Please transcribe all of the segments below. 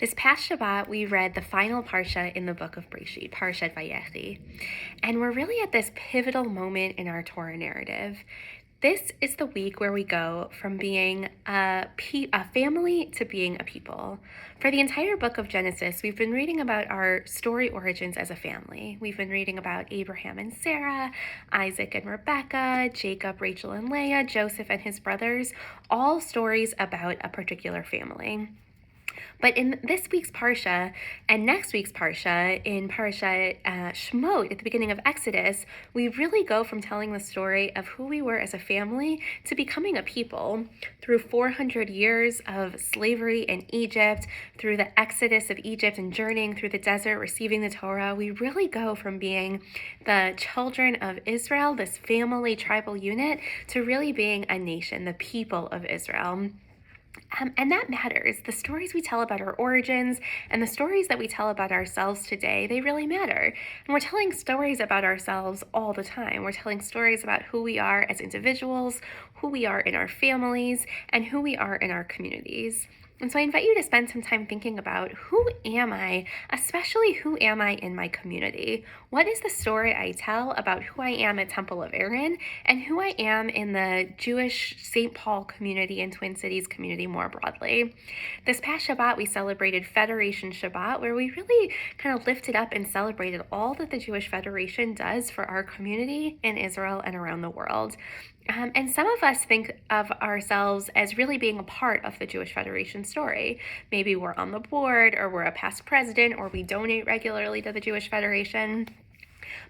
This past Shabbat, we read the final parsha in the book of Breshit, Parshat Vayechi, and we're really at this pivotal moment in our Torah narrative. This is the week where we go from being a family to being a people. For the entire book of Genesis, we've been reading about our story origins as a family. We've been reading about Abraham and Sarah, Isaac and Rebekah, Jacob, Rachel and Leah, Joseph and his brothers, all stories about a particular family. But in this week's Parsha and next week's Parsha, in Parsha Shemot, at the beginning of Exodus, we really go from telling the story of who we were as a family to becoming a people. Through 400 years of slavery in Egypt, through the exodus of Egypt and journeying through the desert, receiving the Torah, we really go from being the children of Israel, this family tribal unit, to really being a nation, the people of Israel. And that matters. The stories we tell about our origins and the stories that we tell about ourselves today, they really matter. And we're telling stories about ourselves all the time. We're telling stories about who we are as individuals, who we are in our families, and who we are in our communities. And so I invite you to spend some time thinking about, who am I, especially who am I in my community? What is the story I tell about who I am at Temple of Aaron and who I am in the Jewish St. Paul community and Twin Cities community more broadly? This past Shabbat, we celebrated Federation Shabbat, where we really kind of lifted up and celebrated all that the Jewish Federation does for our community in Israel and around the world. And some of us think of ourselves as really being a part of the Jewish Federation story. Maybe we're on the board, or we're a past president, or we donate regularly to the Jewish Federation.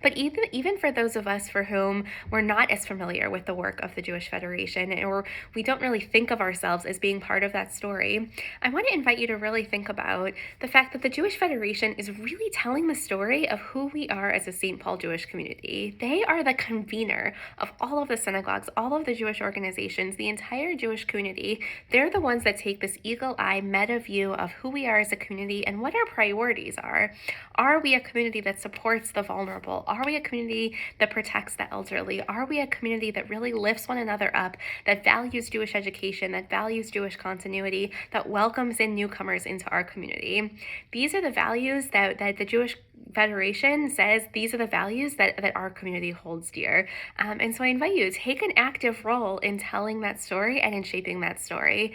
But even for those of us for whom we're not as familiar with the work of the Jewish Federation, or we don't really think of ourselves as being part of that story, I want to invite you to really think about the fact that the Jewish Federation is really telling the story of who we are as a St. Paul Jewish community. They are the convener of all of the synagogues, all of the Jewish organizations, the entire Jewish community. They're the ones that take this eagle-eye meta view of who we are as a community and what our priorities are. Are we a community that supports the vulnerable? Are we a community that protects the elderly? Are we a community that really lifts one another up, that values Jewish education, that values Jewish continuity, that welcomes in newcomers into our community? These are the values that the Jewish Federation says these are the values that our community holds dear. And so I invite you to take an active role in telling that story and in shaping that story.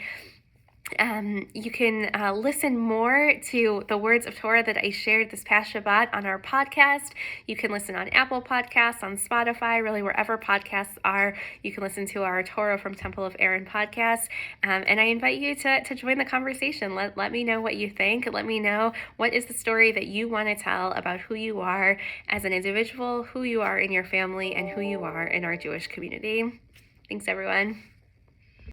You can listen more to the words of Torah that I shared this past Shabbat on our podcast. You can listen on Apple Podcasts, on Spotify, really wherever podcasts are. You can listen to our Torah from Temple of Aaron podcast. And I invite you to join the conversation. Let me know what you think. Let me know what is the story that you want to tell about who you are as an individual, who you are in your family, and who you are in our Jewish community. Thanks, everyone.